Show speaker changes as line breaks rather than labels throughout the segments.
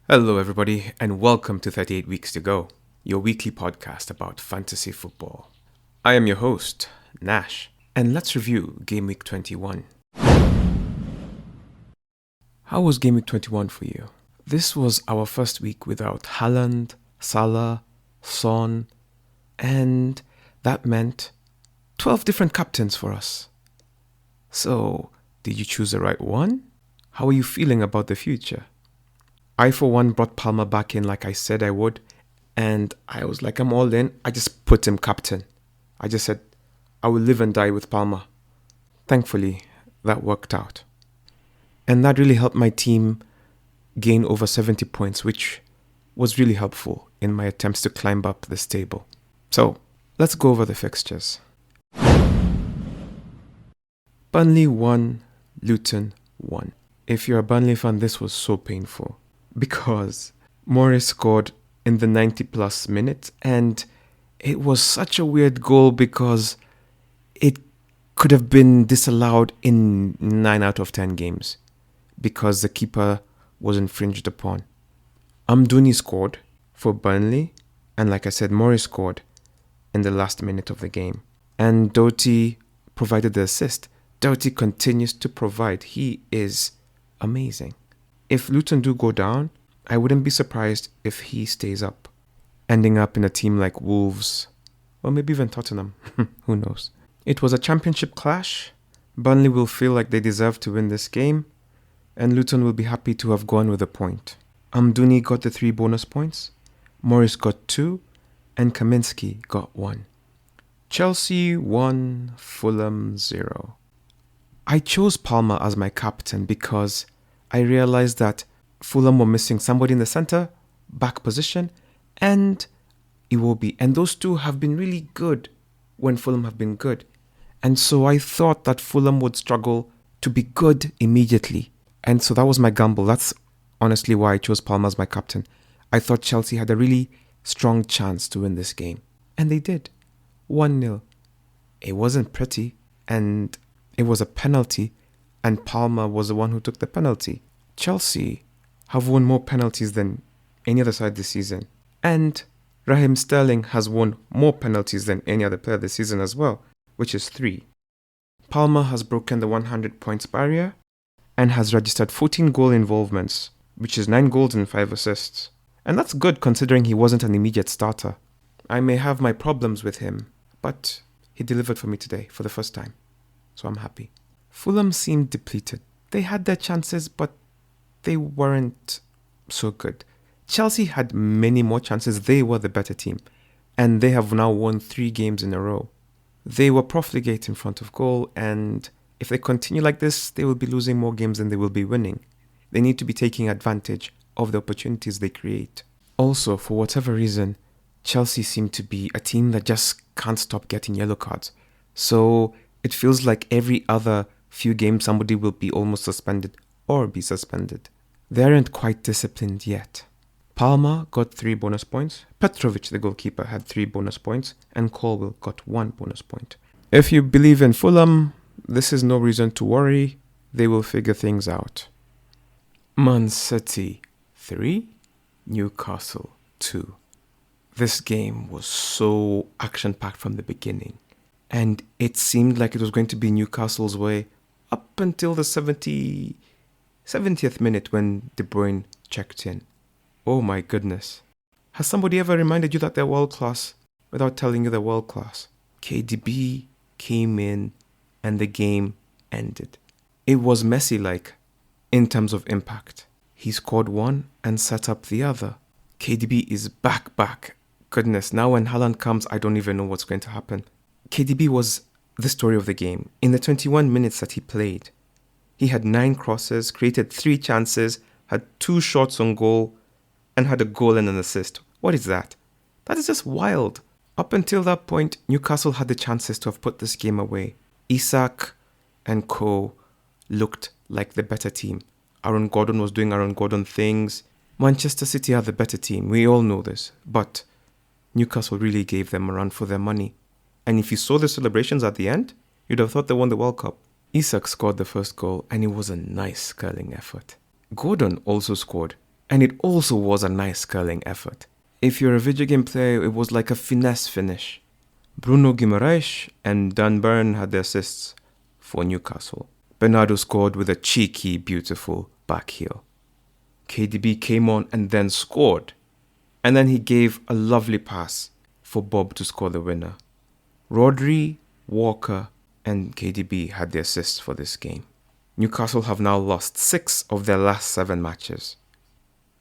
Hello, everybody, and welcome to 38 Weeks to Go, your weekly podcast about fantasy football. I am your host, Nash, and let's review Gameweek 21. How was Gameweek 21 for you? This was our first week without Haaland, Salah, Son, and that meant 12 different captains for us. So, did you choose the right one? How are you feeling about the future? I, for one, brought Palmer back in like I said I would, and I was like, I'm all in. I just put him captain. I just said, I will live and die with Palmer. Thankfully, that worked out. And that really helped my team gain over 70 points, which was really helpful in my attempts to climb up this table. So, let's go over the fixtures. Burnley 1, Luton 1. If you're a Burnley fan, this was so painful. Because Morris scored in the 90 plus minutes, and it was such a weird goal because it could have been disallowed in 9 out of 10 games because the keeper was infringed upon. Amdouni scored for Burnley, and like I said, Morris scored in the last minute of the game. And Doty provided the assist. Doty continues to provide. He is amazing. If Luton do go down, I wouldn't be surprised if he stays up, ending up in a team like Wolves, or maybe even Tottenham. Who knows? It was a championship clash. Burnley will feel like they deserve to win this game, and Luton will be happy to have gone with a point. Amdouni got the 3 bonus points, Morris got 2, and Kaminsky got 1. Chelsea 1, Fulham 0. I chose Palmer as my captain because I realized that Fulham were missing somebody in the centre, back position, and Iwobi. And those two have been really good when Fulham have been good. And so I thought that Fulham would struggle to be good immediately. And so that was my gamble. That's honestly why I chose Palmer as my captain. I thought Chelsea had a really strong chance to win this game. And they did. 1-0. It wasn't pretty, and it was a penalty, and Palmer was the one who took the penalty. Chelsea have won more penalties than any other side this season. And Raheem Sterling has won more penalties than any other player this season as well, which is 3. Palmer has broken the 100 points barrier and has registered 14 goal involvements, which is 9 goals and 5 assists. And that's good considering he wasn't an immediate starter. I may have my problems with him, but he delivered for me today for the first time. So I'm happy. Fulham seemed depleted. They had their chances, but they weren't so good. Chelsea had many more chances. They were the better team, and they have now won 3 games in a row. They were profligate in front of goal, and if they continue like this, they will be losing more games than they will be winning. They need to be taking advantage of the opportunities they create. Also, for whatever reason, Chelsea seem to be a team that just can't stop getting yellow cards. So it feels like every other few games somebody will be almost suspended or be suspended. They aren't quite disciplined yet. Palmer got 3 bonus points, Petrovic, the goalkeeper, had 3 bonus points, and Colwell got 1 bonus point. If you believe in Fulham, this is no reason to worry. They will figure things out. Man City 3, Newcastle 2. This game was so action-packed from the beginning, and it seemed like it was going to be Newcastle's way up until the 70th minute when De Bruyne checked in. Oh my goodness. Has somebody ever reminded you that they're world class without telling you they're world class? KDB came in and the game ended. It was Messi-like in terms of impact. He scored 1 and set up the other. KDB is back. Goodness, now when Haaland comes, I don't even know what's going to happen. KDB was the story of the game. In the 21 minutes that he played, he had 9 crosses, created 3 chances, had 2 shots on goal, and had a goal and an assist. What is that? That is just wild. Up until that point, Newcastle had the chances to have put this game away. Isak and co looked like the better team. Aaron Gordon was doing Aaron Gordon things. Manchester City are the better team. We all know this. But Newcastle really gave them a run for their money. And if you saw the celebrations at the end, you'd have thought they won the World Cup. Isak scored the first goal, and it was a nice curling effort. Gordon also scored. And it also was a nice curling effort. If you're a video game player, it was like a finesse finish. Bruno Guimaraes and Dan Burn had the assists for Newcastle. Bernardo scored with a cheeky, beautiful back heel. KDB came on and then scored. And then he gave a lovely pass for Bob to score the winner. Rodri, Walker, and KDB had the assists for this game. Newcastle have now lost 6 of their last 7 matches.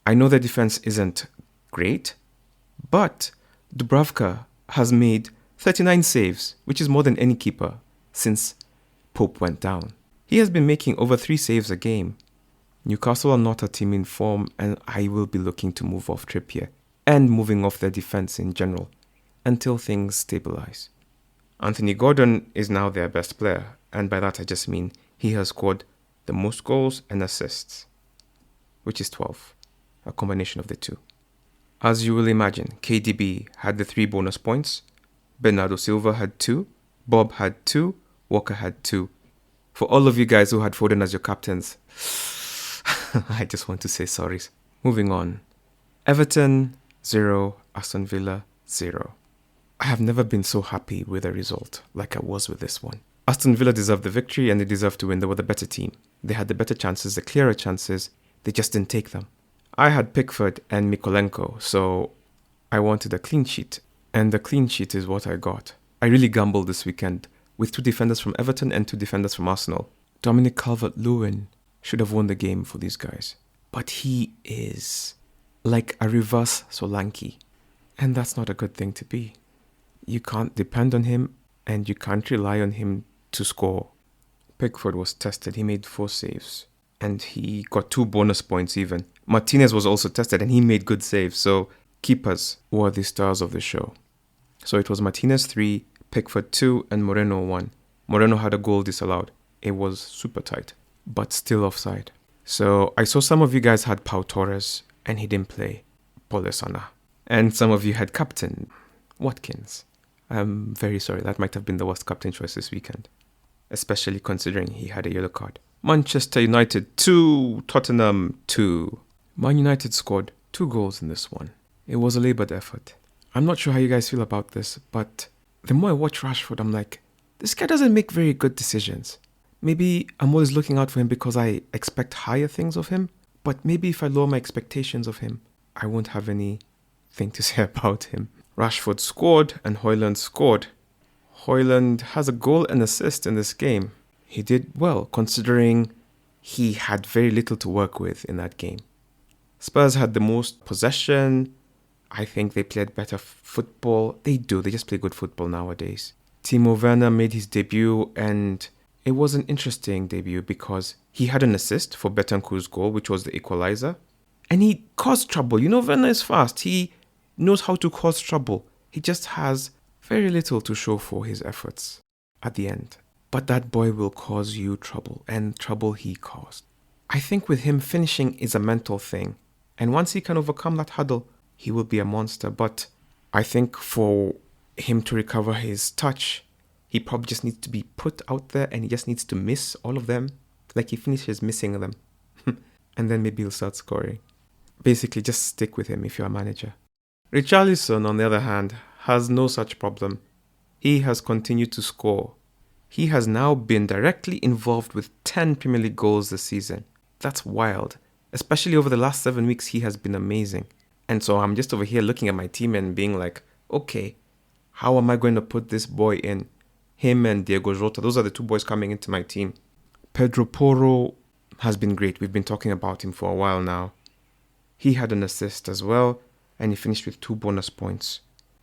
I know their defense isn't great, but Dubravka has made 39 saves, which is more than any keeper since Pope went down. He has been making over 3 saves a game. Newcastle are not a team in form, and I will be looking to move off Trippier and moving off their defense in general until things stabilize. Anthony Gordon is now their best player, and by that I just mean he has scored the most goals and assists, which is 12, a combination of the two. As you will imagine, KDB had the 3 bonus points, Bernardo Silva had 2, Bob had 2, Walker had 2. For all of you guys who had Foden as your captains, I just want to say sorry. Moving on. Everton 0, Aston Villa 0. I have never been so happy with a result like I was with this one. Aston Villa deserved the victory and they deserved to win. They were the better team. They had the better chances, the clearer chances. They just didn't take them. I had Pickford and Mykolenko, so I wanted a clean sheet. And the clean sheet is what I got. I really gambled this weekend with 2 defenders from Everton and 2 defenders from Arsenal. Dominic Calvert-Lewin should have won the game for these guys. But he is like a reverse Solanke. And that's not a good thing to be. You can't depend on him and you can't rely on him to score. Pickford was tested. He made 4 saves. And he got 2 bonus points even. Martinez was also tested and he made good saves. So keepers were the stars of the show. So it was Martinez 3, Pickford 2, and Moreno 1. Moreno had a goal disallowed. It was super tight, but still offside. So I saw some of you guys had Pau Torres and he didn't play. Polesana. And some of you had captain Watkins. I'm very sorry. That might have been the worst captain choice this weekend, especially considering he had a yellow card. Manchester United 2, Tottenham 2. Man United scored 2 goals in this one. It was a laboured effort. I'm not sure how you guys feel about this, but the more I watch Rashford, I'm like, this guy doesn't make very good decisions. Maybe I'm always looking out for him because I expect higher things of him, but maybe if I lower my expectations of him, I won't have anything to say about him. Rashford scored and Haaland scored. Haaland has a goal and assist in this game. He did well considering he had very little to work with in that game. Spurs had the most possession. I think they played better football. They do. They just play good football nowadays. Timo Werner made his debut and it was an interesting debut because he had an assist for Betancourt's goal, which was the equalizer. And he caused trouble. You know, Werner is fast. He knows how to cause trouble. He just has very little to show for his efforts at the end. But that boy will cause you trouble, and trouble he caused. I think with him, finishing is a mental thing. And once he can overcome that hurdle, he will be a monster. But I think for him to recover his touch, he probably just needs to be put out there and he just needs to miss all of them. Like he finishes missing them. And then maybe he'll start scoring. Basically, just stick with him if you're a manager. Richarlison, on the other hand, has no such problem. He has continued to score. He has now been directly involved with 10 Premier League goals this season. That's wild. Especially over the last 7 weeks, he has been amazing. And so I'm just over here looking at my team and being like, okay, how am I going to put this boy in? Him and Diego Jota, those are the 2 boys coming into my team. Pedro Porro has been great. We've been talking about him for a while now. He had an assist as well, and he finished with 2 bonus points.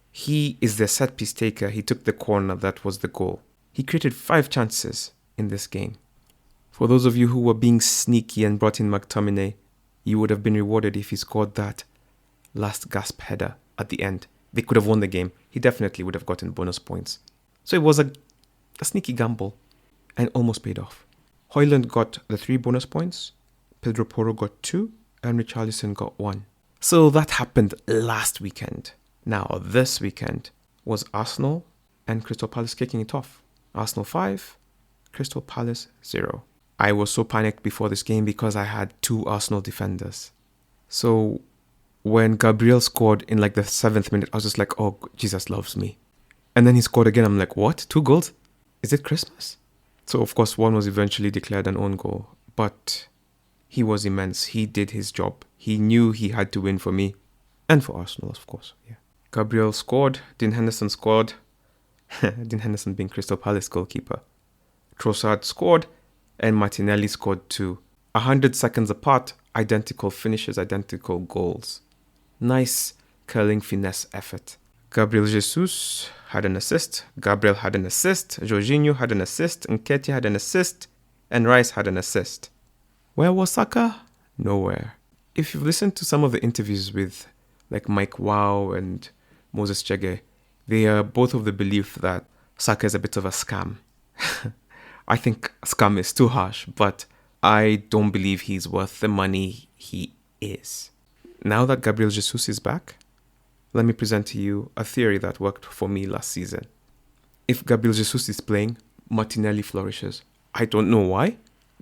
He is the set piece taker. He took the corner. That was the goal. He created 5 chances in this game. For those of you who were being sneaky and brought in McTominay, you would have been rewarded if he scored that last gasp header at the end. They could have won the game. He definitely would have gotten bonus points. So it was a sneaky gamble and almost paid off. Haaland got the 3 bonus points. Pedro Porro got 2 and Richarlison got 1. So that happened last weekend. Now this weekend was Arsenal and Crystal Palace kicking it off. Arsenal 5, Crystal Palace 0. I was so panicked before this game because I had 2 Arsenal defenders. So when Gabriel scored in like the 7th minute, I was just like, oh, Jesus loves me. And then he scored again. I'm like, what? 2 goals? Is it Christmas? So, of course, one was eventually declared an own goal. But he was immense. He did his job. He knew he had to win for me. And for Arsenal, of course. Yeah. Gabriel scored. Dean Henderson scored. Dean Henderson being Crystal Palace goalkeeper. Trossard scored. And Martinelli scored too. 100 seconds apart. Identical finishes, identical goals. Nice curling finesse effort. Gabriel Jesus had an assist. Gabriel had an assist. Jorginho had an assist. Nketiah had an assist. And Rice had an assist. Where was Saka? Nowhere. If you've listened to some of the interviews with like Mike Wow and Moses Chege, they are both of the belief that Saka is a bit of a scam. I think scam is too harsh, but I don't believe he's worth the money he is. Now that Gabriel Jesus is back, let me present to you a theory that worked for me last season. If Gabriel Jesus is playing, Martinelli flourishes. I don't know why,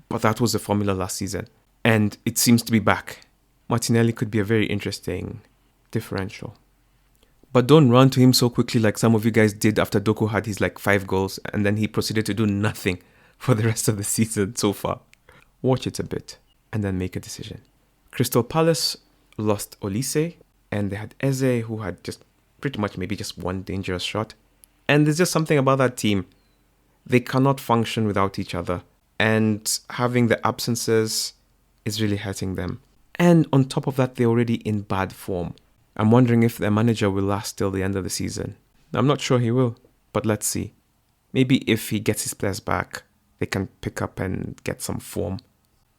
but that was the formula last season. And it seems to be back. Martinelli could be a very interesting differential. But don't run to him so quickly like some of you guys did after Doku had his like 5 goals and then he proceeded to do nothing for the rest of the season so far. Watch it a bit and then make a decision. Crystal Palace lost Olise and they had Eze who had just pretty much maybe just one dangerous shot. And there's just something about that team. They cannot function without each other. And having the absences is really hurting them. And on top of that, they're already in bad form. I'm wondering if their manager will last till the end of the season. I'm not sure he will, but let's see. Maybe if he gets his players back, they can pick up and get some form.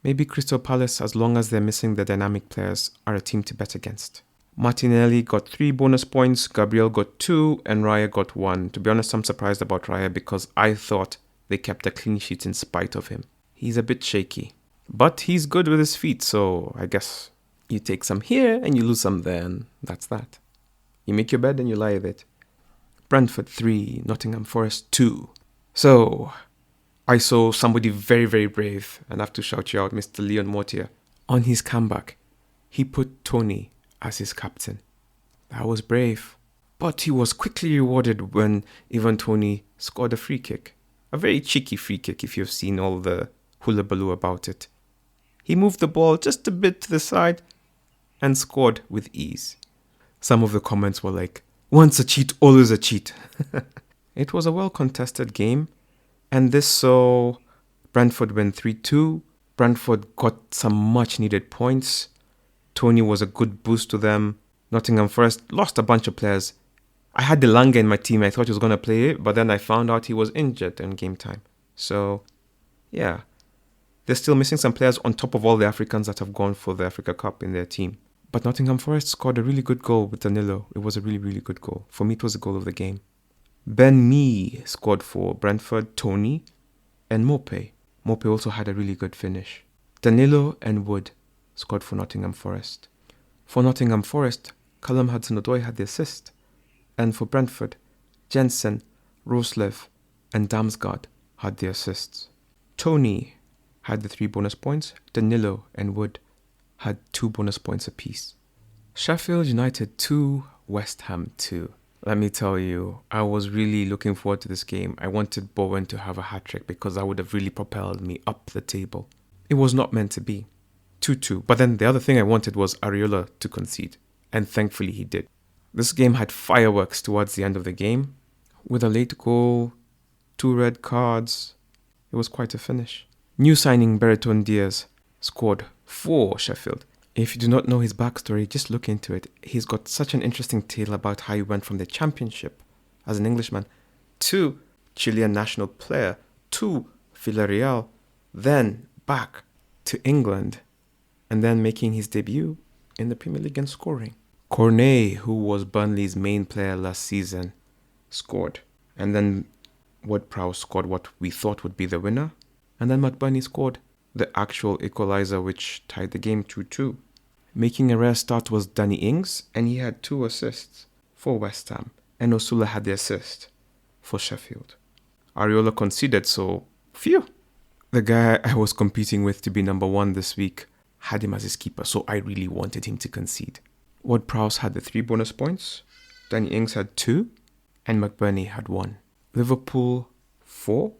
Maybe Crystal Palace, as long as they're missing the dynamic players, are a team to bet against. Martinelli got 3 bonus points, Gabriel got 2, and Raya got 1. To be honest, I'm surprised about Raya because I thought they kept a clean sheet in spite of him. He's a bit shaky. But he's good with his feet, so I guess you take some here and you lose some there, and that's that. You make your bed and you lie with it. Brentford 3, Nottingham Forest 2. So, I saw somebody very, very brave, and I have to shout you out, Mr. Leon Mortier. On his comeback, he put Tony as his captain. That was brave. But he was quickly rewarded when Ivan Toney scored a free kick. A very cheeky free kick if you've seen all the hullabaloo about it. He moved the ball just a bit to the side and scored with ease. Some of the comments were like, once a cheat, always a cheat. It was a well-contested game, and this saw Brentford win 3-2. Brentford got some much-needed points. Tony was a good boost to them. Nottingham Forest lost a bunch of players. I had Delanga in my team. I thought he was going to play it, but then I found out he was injured in game time. So, yeah. They're still missing some players on top of all the Africans that have gone for the Africa Cup in their team. But Nottingham Forest scored a really good goal with Danilo. It was a really, really good goal. For me, it was the goal of the game. Ben Mee scored for Brentford, Tony, and Mope. Mope also had a really good finish. Danilo and Wood scored for Nottingham Forest. For Nottingham Forest, Callum Hudson-Odoi had the assist. And for Brentford, Jensen, Roslev, and Damsgaard had the assists. Tony had the 3 bonus points. Danilo and Wood had 2 bonus points apiece. Sheffield United 2, West Ham 2. Let me tell you, I was really looking forward to this game. I wanted Bowen to have a hat-trick because that would have really propelled me up the table. It was not meant to be. 2-2. But then the other thing I wanted was Areola to concede. And thankfully he did. This game had fireworks towards the end of the game. With a late goal, 2 red cards. It was quite a finish. New signing Brereton Diaz scored for Sheffield. If you do not know his backstory, just look into it. He's got such an interesting tale about how he went from the Championship as an Englishman to Chilean national player to Villarreal, then back to England, and then making his debut in the Premier League and scoring. Cornet, who was Burnley's main player last season, scored. And then Ward-Prowse scored what we thought would be the winner. And then McBurney scored the actual equalizer, which tied the game 2-2. Making a rare start was Danny Ings, and he had 2 assists for West Ham. And Osula had the assist for Sheffield. Areola conceded, so phew. The guy I was competing with to be number 1 this week had him as his keeper, so I really wanted him to concede. Ward-Prowse had the 3 bonus points, Danny Ings had 2, and McBurney had 1. Liverpool 4,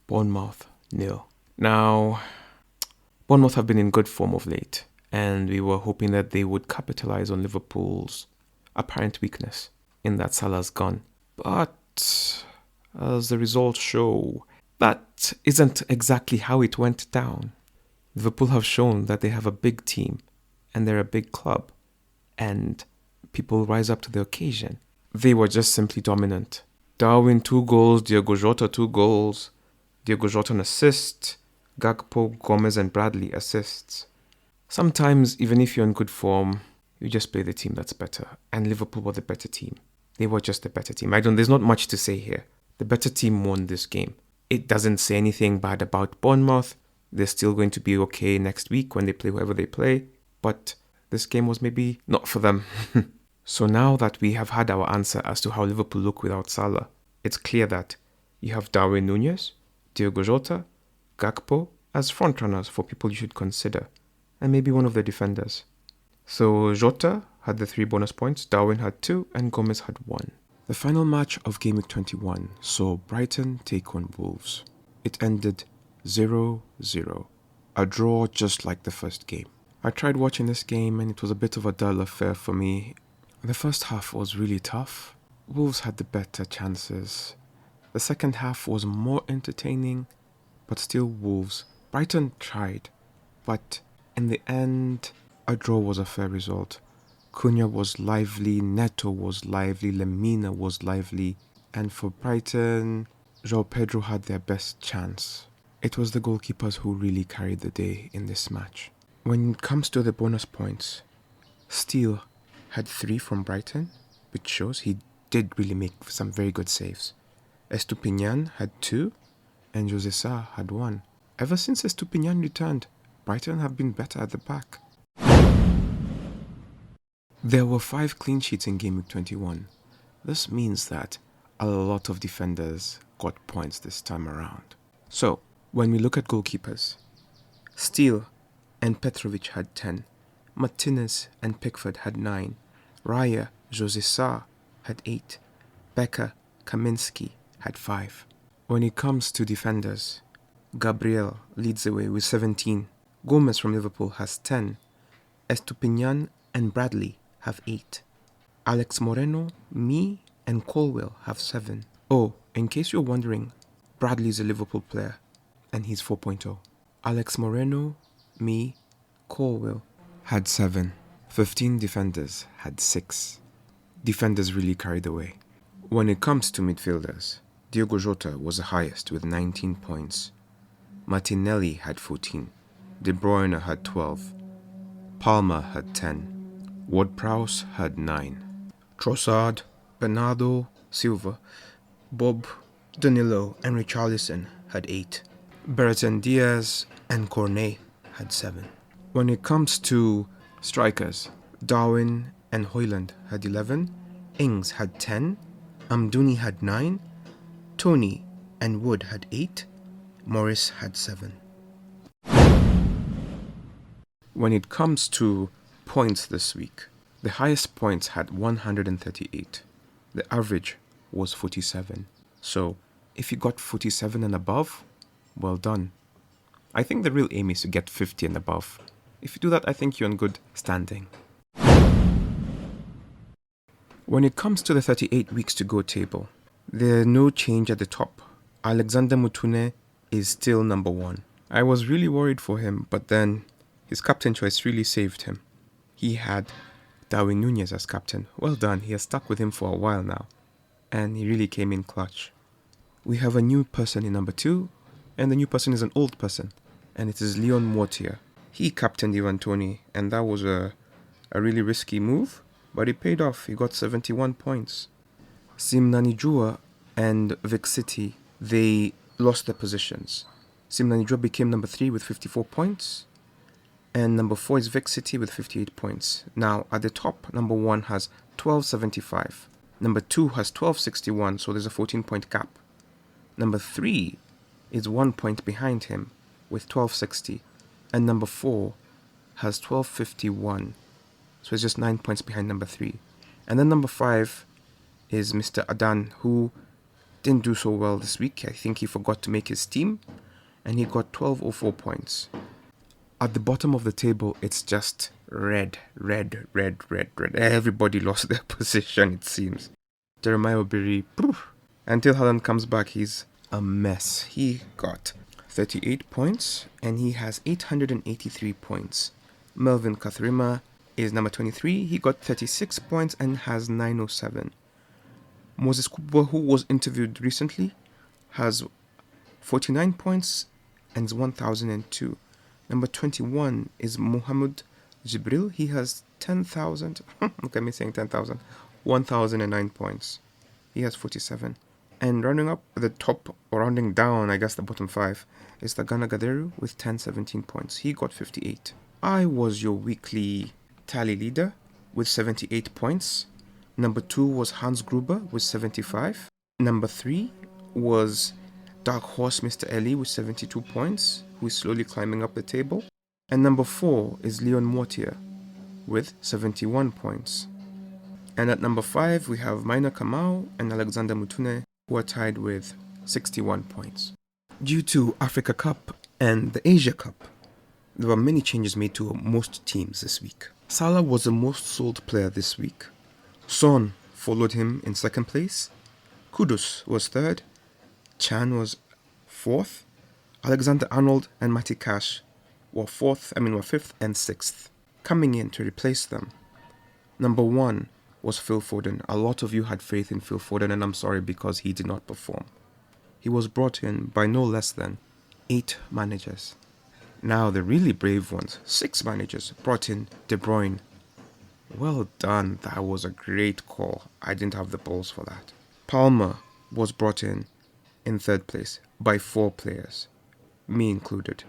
Bournemouth 0. Now, Bournemouth have been in good form of late, and we were hoping that they would capitalize on Liverpool's apparent weakness in that Salah's gone. But as the results show, that isn't exactly how it went down. Liverpool have shown that they have a big team and they're a big club, and people rise up to the occasion. They were just simply dominant. Darwin 2 goals, Diogo Jota 2 goals, Diogo Jota an assist, Gakpo, Gomez and Bradley assists. Sometimes, even if you're in good form, you just play the team that's better. And Liverpool were the better team. They were just the better team. There's not much to say here. The better team won this game. It doesn't say anything bad about Bournemouth. They're still going to be okay next week when they play whoever they play. But this game was maybe not for them. So now that we have had our answer as to how Liverpool look without Salah, it's clear that you have Darwin Núñez, Diogo Jota, Gakpo as frontrunners for people you should consider, and maybe one of the defenders. So Jota had the 3 bonus points, Darwin had 2, and Gomez had 1. The final match of Gameweek 21 saw Brighton take on Wolves. It ended 0-0, a draw just like the first game. I tried watching this game and it was a bit of a dull affair for me. The first half was really tough. Wolves had the better chances. The second half was more entertaining, but still Wolves. Brighton tried, but in the end, a draw was a fair result. Cunha was lively, Neto was lively, Lemina was lively, and for Brighton, João Pedro had their best chance. It was the goalkeepers who really carried the day in this match. When it comes to the bonus points, Steele had 3 from Brighton, which shows he did really make some very good saves. Estupinian had 2, and José Sá had 1. Ever since Estupinian returned, Brighton have been better at the back. There were 5 clean sheets in Gameweek 21. This means that a lot of defenders got points this time around. So, when we look at goalkeepers, Steele and Petrovic had 10, Martinez and Pickford had 9, Raya, José Sá had 8, Becker, Kaminsky had 5. When it comes to defenders, Gabriel leads the way with 17, Gomez from Liverpool has 10, Estupinian and Bradley have 8, Alex Moreno, me and Colwill have 7. Oh, in case you're wondering, Bradley is a Liverpool player and he's 4.0. Alex Moreno, me, Colwill had 7. 15 defenders had 6. Defenders really carried the way. When it comes to midfielders, Diogo Jota was the highest with 19 points. Martinelli had 14. De Bruyne had 12. Palmer had 10. Ward-Prowse had 9. Trossard, Bernardo Silva, Bob, Danilo and Richarlison had 8. Bertrand Diaz and Cornet had 7. When it comes to strikers, Darwin and Haaland had 11, Ings had 10, Amdouni had 9, Tony and Wood had 8, Morris had 7. When it comes to points this week, the highest points had 138. The average was 47. So if you got 47 and above, well done. I think the real aim is to get 50 and above. If you do that, I think you're in good standing. When it comes to the 38 weeks to go table, there's no change at the top. Alexander Mutune is still number 1. I was really worried for him, but then his captain choice really saved him. He had Darwin Núñez as captain. Well done, he has stuck with him for a while now, and he really came in clutch. We have a new person in number 2, and the new person is an old person, and it is Leon Mortier. He captained Ivan Toney, and that was a really risky move, but it paid off. He got 71 points. Simnanijua and Vic City, they lost their positions. Simnanijua became number 3 with 54 points, and number 4 is Vic City with 58 points. Now, at the top, number 1 has 1275. Number 2 has 1261, so there's a 14-point gap. Number 3 is 1 point behind him with 1260. And number 4 has 1251. So it's just 9 points behind number 3. And then number 5 is Mr. Adan, who didn't do so well this week. I think he forgot to make his team, and he got 1204 points. At the bottom of the table, it's just red. Everybody lost their position, it seems. Jeremiah Obiri, until Haaland comes back, he's a mess. He got 38 points, and he has 883 points. Melvin Kathrima is number 23. He got 36 points and has 907. Moses Kubwa, who was interviewed recently, has 49 points and is 1002. Number 21 is Muhammad Jibril. He has 10,000. Look at me saying 10,000. 1,009 points. He has 47. And rounding up the top, or rounding down, I guess the bottom 5, is the Ghana Gaderu with 1017 points. He got 58. I was your weekly tally leader with 78 points. Number 2 was Hans Gruber with 75. Number 3 was Dark Horse Mr. Ellie with 72 points, who is slowly climbing up the table. And number 4 is Leon Mortier with 71 points. And at number 5, we have Maina Kamau and Alexander Mutune, who are tied with 61 points. Due to Africa Cup and the Asia Cup, there were many changes made to most teams this week. Salah was the most sold player this week. Son followed him in second place. Kudus was third. Chan was fourth. Alexander Arnold and Matty Cash were fifth and sixth. Coming in to replace them, number 1 was Phil Foden. A lot of you had faith in Phil Foden, and I'm sorry because he did not perform. He was brought in by no less than 8 managers. Now the really brave ones, 6 managers, brought in De Bruyne. Well done, that was a great call. I didn't have the balls for that. Palmer was brought in third place by 4 players, me included.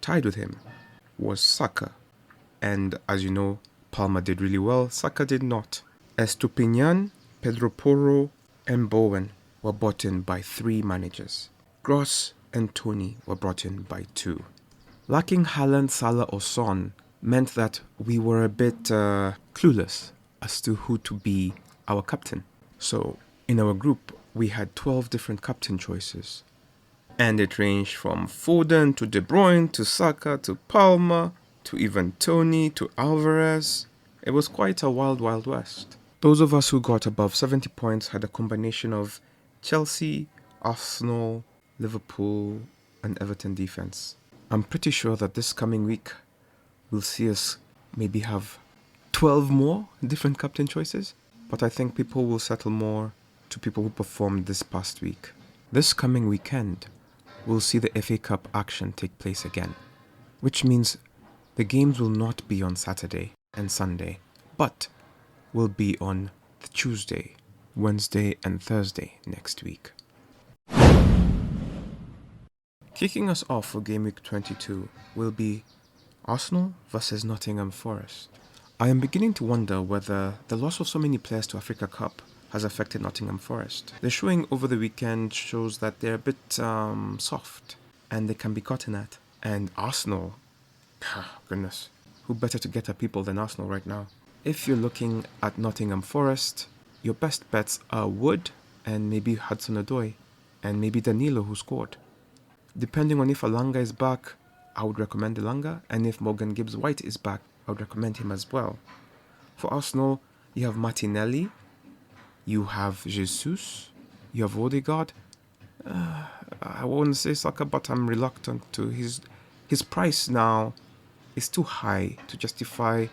Tied with him was Saka, and as you know, Palmer did really well, Saka did not. Estupinian, Pedro Porro, and Bowen were brought in by 3 managers. Gross and Tony were brought in by 2. Lacking Haaland, Salah or Son meant that we were a bit clueless as to who to be our captain. So in our group, we had 12 different captain choices. And it ranged from Foden to De Bruyne to Saka to Palmer to even Tony to Alvarez. It was quite a wild, wild west. Those of us who got above 70 points had a combination of Chelsea, Arsenal, Liverpool, and Everton defense. I'm pretty sure that this coming week we'll see us maybe have 12 more different captain choices, but I think people will settle more to people who performed this past week. This coming weekend, we'll see the FA Cup action take place again, which means the games will not be on Saturday and Sunday, but will be on Tuesday, Wednesday, and Thursday next week. Kicking us off for Gameweek 22 will be Arsenal versus Nottingham Forest. I am beginning to wonder whether the loss of so many players to Africa Cup has affected Nottingham Forest. The showing over the weekend shows that they're a bit soft and they can be gotten at. And Arsenal, goodness, who better to get at people than Arsenal right now? If you're looking at Nottingham Forest, your best bets are Wood and maybe Hudson-Odoi and maybe Danilo, who scored. Depending on if Alanga is back, I would recommend Alanga, and if Morgan Gibbs-White is back, I would recommend him as well. For Arsenal, you have Martinelli, you have Jesus, you have Odegaard. I won't say Saka, but I'm reluctant to. His price now is too high to justify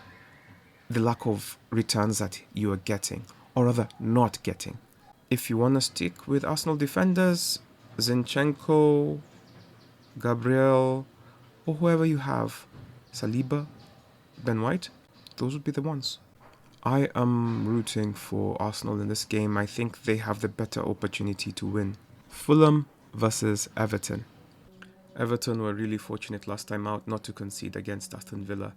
the lack of returns that you are getting, or rather not getting. If you want to stick with Arsenal defenders, Zinchenko, Gabriel, or whoever you have, Saliba, Ben White, those would be the ones. I am rooting for Arsenal in this game. I think they have the better opportunity to win. Fulham versus Everton. Everton were really fortunate last time out not to concede against Aston Villa.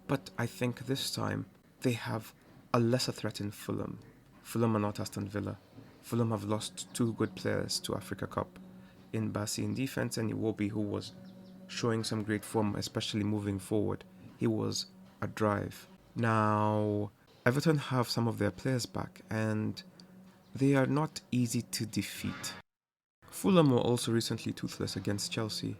But I think this time they have a lesser threat in Fulham. Fulham are not Aston Villa. Fulham have lost 2 good players to Africa Cup, in Bassi in defense and Iwobi, who was showing some great form, especially moving forward. he was a drive. Now, Everton have some of their players back, and they are not easy to defeat. Fulham were also recently toothless against Chelsea,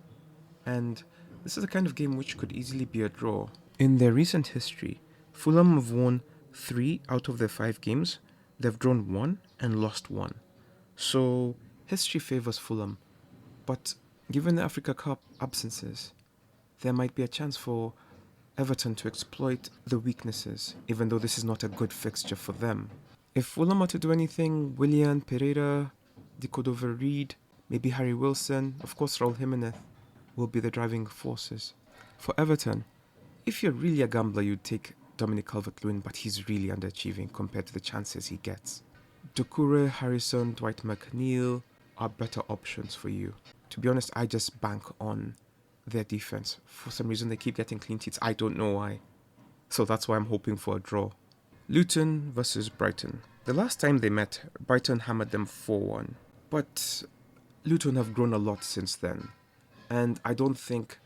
and this is a kind of game which could easily be a draw. In their recent history, Fulham have won 3 out of their 5 games, they've drawn 1 and lost 1. So, history favours Fulham, but given the Africa Cup absences, there might be a chance for Everton to exploit the weaknesses, even though this is not a good fixture for them. If Fulham are to do anything, Willian, Pereira, Decodover Reed, maybe Harry Wilson, of course Raul Jimenez, will be the driving forces. For Everton, if you're really a gambler, you'd take Dominic Calvert-Lewin, but he's really underachieving compared to the chances he gets. Doucouré, Harrison, Dwight McNeil are better options for you. To be honest, I just bank on their defense. For some reason, they keep getting clean sheets. I don't know why. So that's why I'm hoping for a draw. Luton versus Brighton. The last time they met, Brighton hammered them 4-1. But Luton have grown a lot since then. And I don't think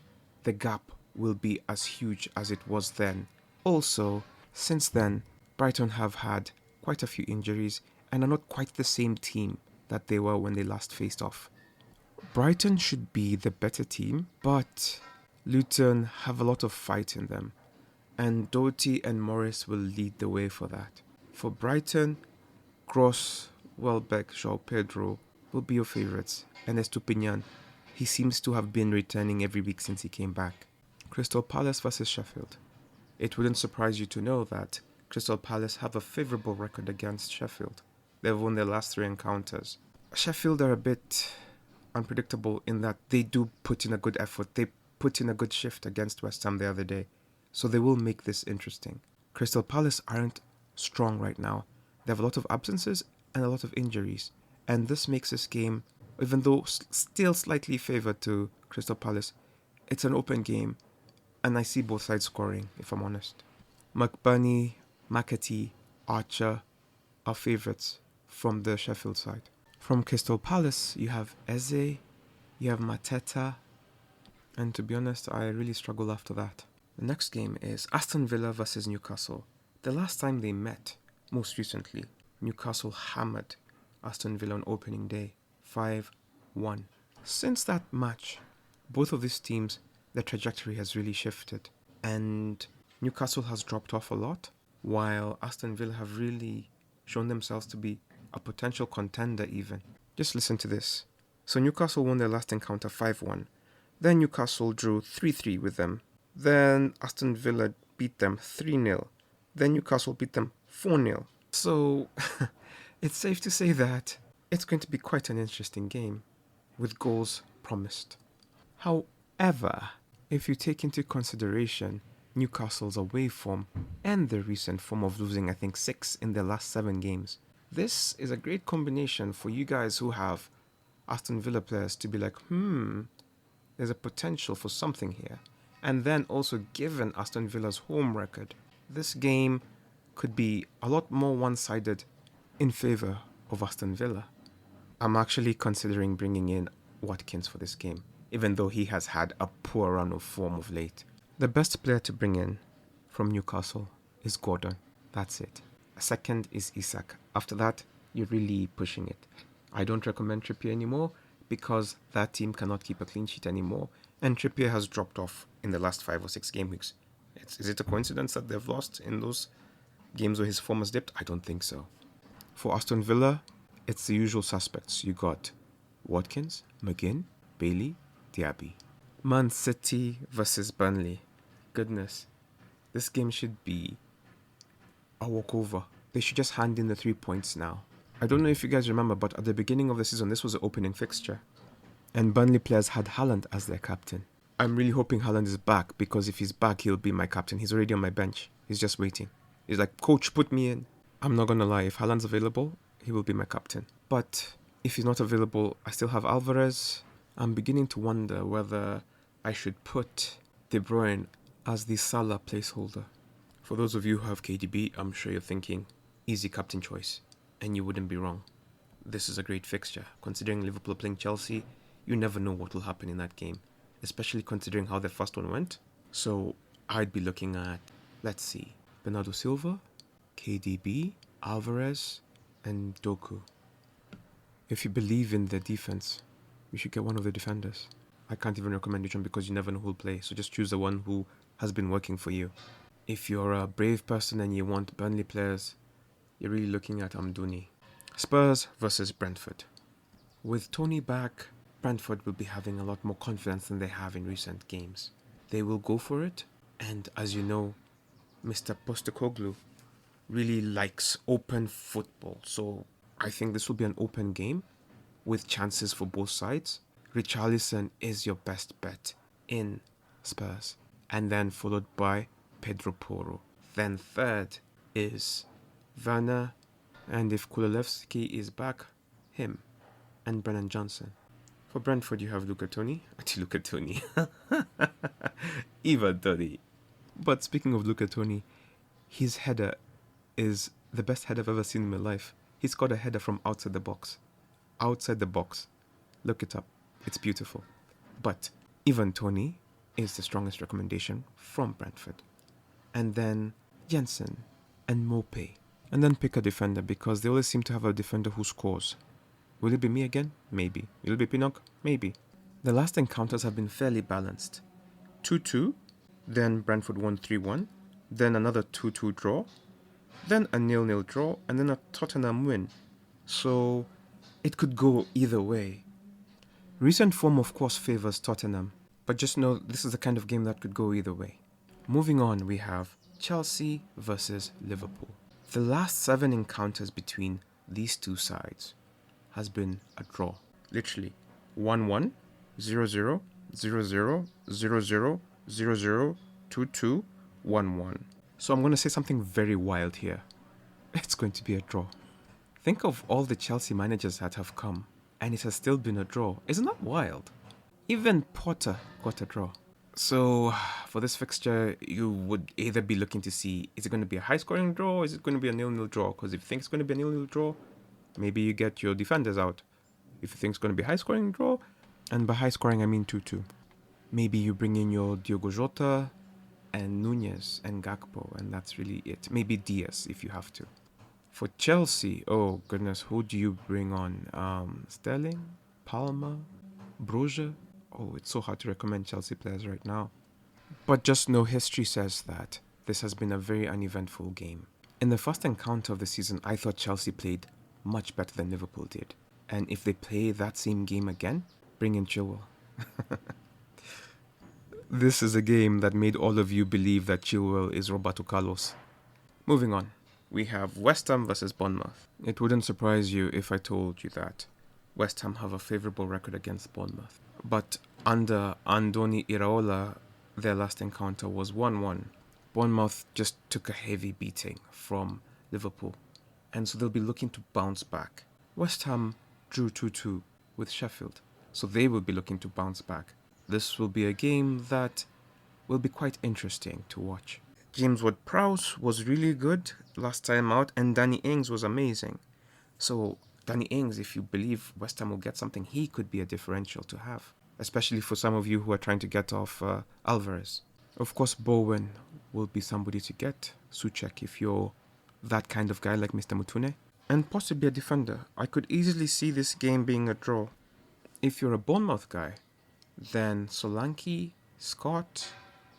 the gap will be as huge as it was then. Also, since then, Brighton have had quite a few injuries and are not quite the same team that they were when they last faced off. Brighton should be the better team, but Luton have a lot of fight in them, and Doherty and Morris will lead the way for that. For Brighton, Gross, Welbeck, João Pedro will be your favourites, and Estupinian, he seems to have been returning every week since he came back. Crystal Palace versus Sheffield. It wouldn't surprise you to know that Crystal Palace have a favourable record against Sheffield. They've won their last 3 encounters. Sheffield are a bit unpredictable in that they do put in a good effort. They put in a good shift against West Ham the other day. So they will make this interesting. Crystal Palace aren't strong right now. They have a lot of absences and a lot of injuries. And this makes this game, even though still slightly favoured to Crystal Palace, it's an open game. And I see both sides scoring, if I'm honest. McBurney, McAtee, Archer are favourites from the Sheffield side. From Crystal Palace, you have Eze, you have Mateta, and to be honest, I really struggle after that. The next game is Aston Villa versus Newcastle. The last time they met, most recently, Newcastle hammered Aston Villa on opening day, 5-1. Since that match, both of these teams, their trajectory has really shifted, and Newcastle has dropped off a lot, while Aston Villa have really shown themselves to be a potential contender even. Just listen to this. So Newcastle won their last encounter 5-1. Then Newcastle drew 3-3 with them. Then Aston Villa beat them 3-0. Then Newcastle beat them 4-0. So it's safe to say that it's going to be quite an interesting game, with goals promised. However, if you take into consideration Newcastle's away form and their recent form of losing, I think, 6 in their last 7 games, this is a great combination for you guys who have Aston Villa players to be like, there's a potential for something here. And then also given Aston Villa's home record, this game could be a lot more one-sided in favour of Aston Villa. I'm actually considering bringing in Watkins for this game, even though he has had a poor run of form of late. The best player to bring in from Newcastle is Gordon. That's it. A second is Isak. After that, you're really pushing it. I don't recommend Trippier anymore because that team cannot keep a clean sheet anymore, and Trippier has dropped off in the last 5 or 6 game weeks. Is it a coincidence that they've lost in those games where his form has dipped? I don't think so. For Aston Villa, it's the usual suspects. You got Watkins, McGinn, Bailey, Diaby. Man City versus Burnley. Goodness, this game should be a walkover. They should just hand in the 3 points now. I don't know if you guys remember, but at the beginning of the season, this was the opening fixture, and Burnley players had Haaland as their captain. I'm really hoping Haaland is back, because if he's back, he'll be my captain. He's already on my bench. He's just waiting. He's like, coach, put me in. I'm not gonna lie, if Haaland's available, he will be my captain. But if he's not available, I still have Alvarez. I'm beginning to wonder whether I should put De Bruyne as the Salah placeholder. For those of you who have KDB, I'm sure you're thinking, easy captain choice. And you wouldn't be wrong. This is a great fixture. Considering Liverpool playing Chelsea, you never know what will happen in that game. Especially considering how the first one went. So I'd be looking at, let's see, Bernardo Silva, KDB, Alvarez, and Doku. If you believe in the defense, you should get one of the defenders. I can't even recommend which one because you never know who'll play, so just choose the one who has been working for you. If you're a brave person and you want Burnley players, you're really looking at Amdouni. Spurs versus Brentford. With Tony back, Brentford will be having a lot more confidence than they have in recent games. They will go for it, and as you know, Mr. Postecoglou really likes open football, so I think this will be an open game with chances for both sides. Richarlison is your best bet in Spurs, and then followed by Pedro Porro. Then third is Werner, and if Kulilevsky is back, him, and Brennan Johnson. For Brentford, you have Luca Toni. Ivan Toney. But speaking of Luca Toni, his header is the best header I've ever seen in my life. He scored a header from outside the box. Outside the box. Look it up. It's beautiful. But Ivan Toney is the strongest recommendation from Brentford. And then Jensen and Mope. And then pick a defender because they always seem to have a defender who scores. Will it be me again? Maybe. Will it be Pinnock? Maybe. The last encounters have been fairly balanced. 2-2, then Brentford won 3-1, then another 2-2 draw, then a 0-0 draw, and then a Tottenham win. So it could go either way. Recent form of course favours Tottenham, but just know this is the kind of game that could go either way. Moving on, we have Chelsea versus Liverpool. The last 7 encounters between these two sides has been a draw. Literally 1-1, 0-0, 0-0, 0-0, 0-0, 2-2, 1-1. So I'm going to say something very wild here. It's going to be a draw. Think of all the Chelsea managers that have come, and it has still been a draw. Isn't that wild? Even Potter got a draw. So for this fixture, you would either be looking to see, is it going to be a high-scoring draw or is it going to be a 0-0 draw? Because if you think it's going to be a 0-0 draw, maybe you get your defenders out. If you think it's going to be a high-scoring draw, and by high-scoring I mean 2-2. Maybe you bring in your Diogo Jota and Nunez and Gakpo, and that's really it. Maybe Diaz if you have to. For Chelsea, oh goodness, who do you bring on? Sterling? Palmer? Broja? Oh, it's so hard to recommend Chelsea players right now. But just know history says that this has been a very uneventful game. In the first encounter of the season, I thought Chelsea played much better than Liverpool did. And if they play that same game again, bring in Chilwell. This is a game that made all of you believe that Chilwell is Roberto Carlos. Moving on, we have West Ham versus Bournemouth. It wouldn't surprise you if I told you that West Ham have a favourable record against Bournemouth. But under Andoni Iraola, their last encounter was 1-1. Bournemouth just took a heavy beating from Liverpool, and so they'll be looking to bounce back. West Ham drew 2-2 with Sheffield, so they will be looking to bounce back. This will be a game that will be quite interesting to watch. James Ward-Prowse was really good last time out, and Danny Ings was amazing. So Danny Ings, if you believe West Ham will get something, he could be a differential to have, especially for some of you who are trying to get off Alvarez. Of course, Bowen will be somebody to get. Souček, if you're that kind of guy like Mr. Mutune. And possibly a defender. I could easily see this game being a draw. If you're a Bournemouth guy, then Solanke, Scott,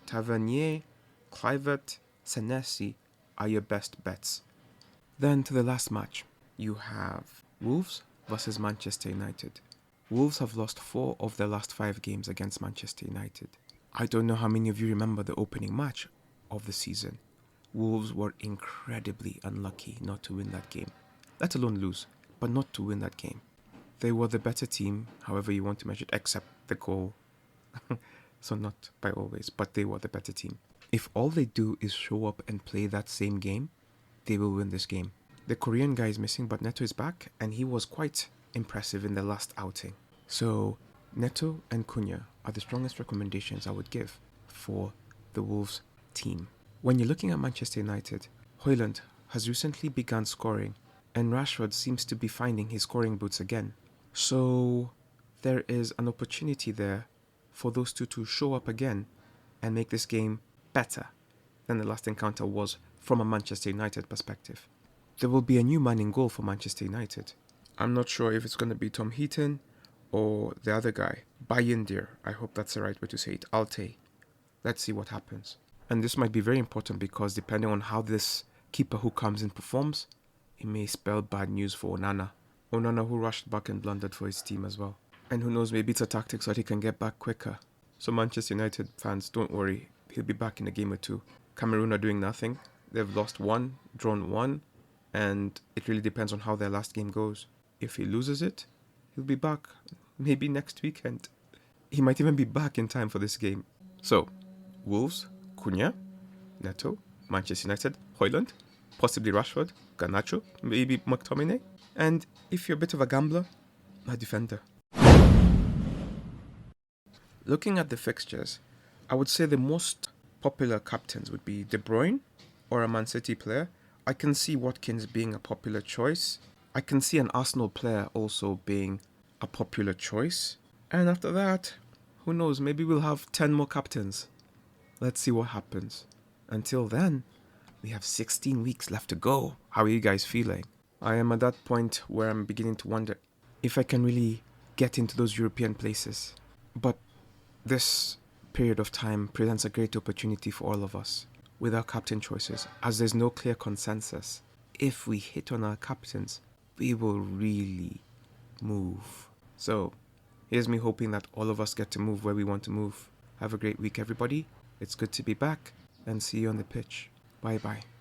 Tavernier, Kluivert, Senesi are your best bets. Then to the last match, you have Wolves versus Manchester United. Wolves have lost 4 of their last 5 games against Manchester United. I don't know how many of you remember the opening match of the season. Wolves were incredibly unlucky not to win that game. Let alone lose, but not to win that game. They were the better team, however you want to measure it, except the goal. So not by always, but they were the better team. If all they do is show up and play that same game, they will win this game. The Korean guy is missing, but Neto is back, and he was quite impressive in the last outing. So Neto and Cunha are the strongest recommendations I would give for the Wolves team. When you're looking at Manchester United, Haaland has recently begun scoring, and Rashford seems to be finding his scoring boots again. So there is an opportunity there for those two to show up again and make this game better than the last encounter was from a Manchester United perspective. There will be a new man in goal for Manchester United. I'm not sure if it's going to be Tom Heaton or the other guy, Bayindir. I hope that's the right way to say it, Alte. Let's see what happens. And this might be very important because depending on how this keeper who comes in performs, it may spell bad news for Onana. Onana, who rushed back and blundered for his team as well. And who knows, maybe it's a tactic so that he can get back quicker. So Manchester United fans, don't worry. He'll be back in a game or two. Cameroon are doing nothing. They've lost one, drawn one, and it really depends on how their last game goes. If he loses it, he'll be back maybe next weekend. He might even be back in time for this game. So, Wolves, Cunha, Neto, Manchester United, Haaland, possibly Rashford, Garnacho, maybe McTominay. And if you're a bit of a gambler, a defender. Looking at the fixtures, I would say the most popular captains would be De Bruyne or a Man City player. I can see Watkins being a popular choice. I can see an Arsenal player also being a popular choice. And after that, who knows, maybe we'll have 10 more captains. Let's see what happens. Until then, we have 16 weeks left to go. How are you guys feeling? I am at that point where I'm beginning to wonder if I can really get into those European places. But this period of time presents a great opportunity for all of us with our captain choices, as there's no clear consensus. If we hit on our captains, we will really move. So, here's me hoping that all of us get to move where we want to move. Have a great week, everybody. It's good to be back, and see you on the pitch. Bye-bye.